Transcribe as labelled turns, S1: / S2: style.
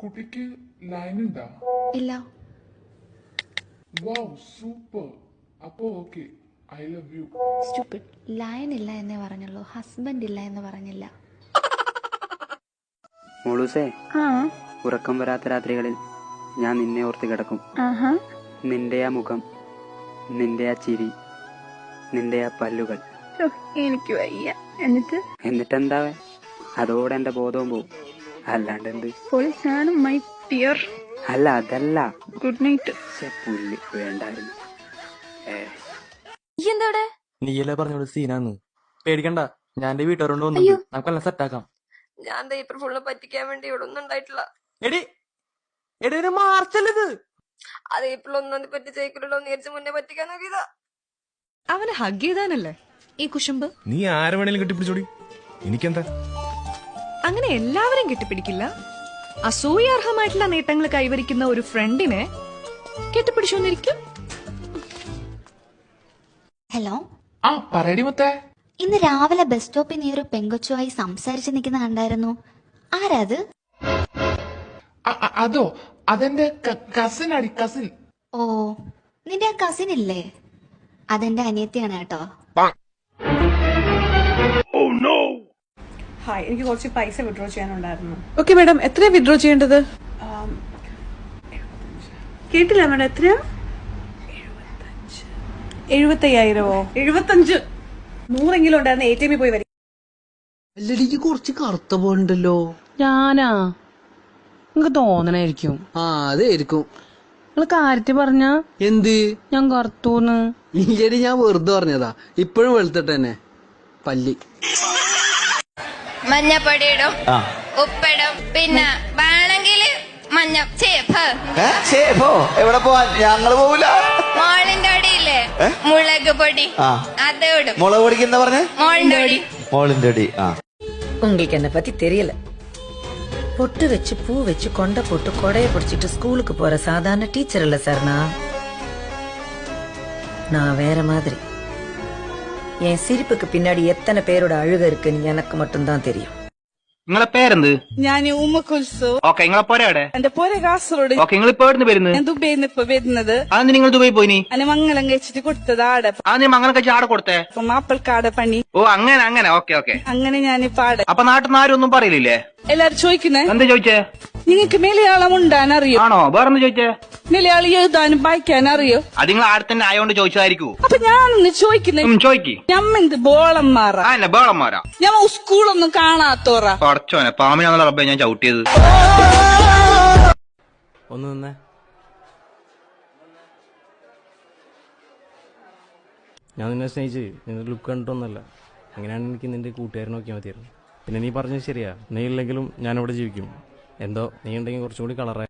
S1: കുട്ടിക്ക് ലൈൻ ഉണ്ടാ?
S2: ഇല്ല.
S1: Wow super. അപ്പോ okay, I love you.
S2: Stupid. Line ഇല്ല എന്നേ പറഞ്ഞുള്ളൂ, ഹസ്ബൻഡ് ഇല്ല എന്ന് പറഞ്ഞില്ല.
S3: മോളൂസേ, ഉറക്കം വരാത്ത രാത്രികളിൽ ഞാൻ നിന്നെ ഓർത്ത് കിടക്കും. നിന്റെ ആ മുഖം, നിന്റെ ആ ചിരി, നിന്റെ ആ പല്ലുകൾ.
S2: എനിക്ക് വയ്യ.
S3: എന്നിട്ടെന്താ, അതോടെ എന്റെ ബോധവും പോവും. അല്ലാണ്ട് എന്ത്?
S2: My dear.
S3: അല്ല അതല്ല,
S2: ഗുഡ് നൈറ്റ്.
S3: പുല്ല് വേണ്ടായിരുന്നു.
S4: നീയല്ലേ പറഞ്ഞോളൂ സീനാന്ന്. പേടിക്കണ്ട, ഞാൻ എന്റെ വീട്ടുകാരോണ്ട് വന്നു, നമുക്കെല്ലാം സെറ്റാക്കാം.
S5: ഞാൻ ഏപ്രിൽ ഫുള്ള് പറ്റിക്കാൻ വേണ്ടി ഇവിടെ ഒന്നും ഉണ്ടായിട്ടില്ല.
S4: എടി എടി മാർച്ചല്ലത്.
S5: അത് ഏപ്രിൽ 1 പറ്റി ജയിക്കുള്ളൂ നേരിച്ച് മുന്നേ പറ്റിക്കാൻ നോക്കിയതാ.
S6: അവനെ ഹഗ് ചെയ്താനല്ലേ ഈ കുശുമ്പ്?
S7: നീ ആരെ വേണേലും കെട്ടിപ്പിടിച്ചോടി, എനിക്കെന്താ?
S6: അങ്ങനെ എല്ലാവരും കെട്ടിപ്പിടിക്കില്ല. അസൂയാർഹമായിട്ടുള്ള നേട്ടങ്ങൾ കൈവരിക്കുന്ന ഒരു ഫ്രണ്ടിനെ കെട്ടിപ്പിടിച്ചോന്നിരിക്കും.
S2: ഹലോ.
S1: ആ പറയടി മുത്തേ.
S2: ഇന്ന് രാവിലെ ബസ് സ്റ്റോപ്പിൽ നീ ഒരു പെങ്കൊച്ചുമായി സംസാരിച്ച് നിൽക്കുന്ന കണ്ടായിരുന്നു. ആരാത്?
S1: അതോ, അതെന്റെ കസിൻ അടി, കസിൻ.
S2: ഓ, നിന്റെ ആ കസിൻ ഇല്ലേ? അതെന്റെ അനിയത്തിയാണ് കേട്ടോ.
S8: ഹായ്, എനിക്ക് കുറച്ച് പൈസ വിഡ്രോ ചെയ്യാനുണ്ടായിരുന്നു.
S6: ഓക്കെ മാഡം, എത്രയാ വിഡ്രോ ചെയ്യേണ്ടത്?
S8: കേട്ടില്ല മാഡം, എത്രയാ? 75,000. 75. 100 ഉണ്ടായിരുന്നു. ATM പോയി വരും.
S9: അല്ലടിക്ക് കുറച്ച് കറുത്ത പോലുണ്ടല്ലോ.
S10: ഞാനാ? നിങ്ങക്ക് തോന്നണായിരിക്കും.
S9: ആ അതായിരിക്കും.
S10: നിങ്ങള് കാര്യത്തി പറഞ്ഞ
S9: എന്ത്?
S10: ഞാൻ കറുത്തൂന്ന്.
S9: ഇല്ലടി, ഞാൻ വെറുതെ പറഞ്ഞതാ. ഇപ്പോഴും വെളുത്തിട്ട് തന്നെ പല്ലി.
S5: മഞ്ഞപ്പൊടി ഇടും, ഉപ്പിടും, പിന്നെ വേണമെങ്കിൽ മഞ്ഞ
S11: എവിടെ പോവാൻ? ഞങ്ങള് പോവില്ല.
S5: മോളിന്റെ അടിയില്ലേ മുളക് പൊടി, അത് ഇടും.
S11: മുളക് പൊടിക്ക് എന്താ പറഞ്ഞ?
S5: മോളിന്റെ അടി.
S11: മോളിന്റെ അടി.
S12: உங்களுக்கு என்ன பத்தி தெரியல. பொட்டு வச்சு பூ வச்சு கொண்டை போட்டு கொடைய பிடிச்சிட்டு ஸ்கூலுக்கு போற சாதாரண டீச்சர் இல்ல சார். நான் வேற மாதிரி. என் சிரிப்புக்கு பின்னாடி எத்தனை பேரோட அழுக இருக்குன்னு எனக்கு மட்டும்தான் தெரியும்.
S13: നിങ്ങളെ പേരെന്ത്?
S8: ഞാൻ ഉമ്മക്കുൽസു.
S13: ഓക്കെ, നിങ്ങളെ പോരെ എവിടെ?
S8: എന്റെ പോരെ കാസർഗോഡ്.
S13: ഓക്കെ, നിങ്ങൾ ഇപ്പൊ എവിടെ വരുന്നത്?
S8: ഞാൻ ദുബൈന്ന് ഇപ്പൊ വരുന്നത്.
S13: അന്ന് നിങ്ങൾ ദുബൈ പോയിനി?
S8: അന്നെ മംഗലം കഴിച്ചിട്ട് കൊടുത്തത് ആടെ.
S13: ആദ്യം മംഗലം കഴിച്ച് ആടെ കൊടുത്തേ?
S8: മാപ്പിൾക്കാടെ പണി.
S13: ഓ അങ്ങനെ അങ്ങനെ. Okay okay.
S8: അങ്ങനെ ഞാനിപ്പോ ആടെ.
S13: അപ്പൊ നാട്ടിൽ നിന്ന് ആരും ഒന്നും പറയില്ലേ?
S8: എല്ലാരും ചോദിക്കുന്നേ.
S13: എന്താ ചോദിച്ചേ?
S8: നിങ്ങക്ക് മലയാളം ഉണ്ടാൻ അറിയോ?
S13: ആണോ? വേറെന്താ ചോദിച്ചേ?
S8: മലയാളം എഴുതാനും വായിക്കാൻ അറിയോ?
S13: അത് നിങ്ങൾ ആടെ തന്നെ ആയോണ്ട് ചോദിച്ചതായിരിക്കൂ.
S8: അപ്പൊ ഞാനൊന്ന് ചോദിക്കുന്നേ.
S13: ചോദിക്കി.
S8: ഞമ്മെന്ത് ബോളന്മാരാ?
S13: ആ എന്നെ ബേളന്മാരാ.
S8: ഞാൻ സ്കൂളൊന്നും കാണാത്തോറാ.
S13: പടച്ചോനെ, പാമിനാന്നുള്ള റബ്ബെ ഞാൻ ചവിട്ടിയത്.
S4: ഒന്ന് നിന്നേ. ഞാൻ നിന്നെ സ്നേഹിച്ച് നിന്റെ ലുക്ക് കണ്ടിട്ടൊന്നല്ല. അങ്ങനെയാണ് എനിക്ക് നിന്റെ കൂട്ടുകാരൻ നോക്കിയാൽ മതിയായിരുന്നു. പിന്നെ നീ പറഞ്ഞത് ശരിയാ, നീ ഇല്ലെങ്കിലും ഞാനിവിടെ ജീവിക്കും. എന്തോ നീ ഉണ്ടെങ്കിൽ കുറച്ചും കൂടി കളറായി.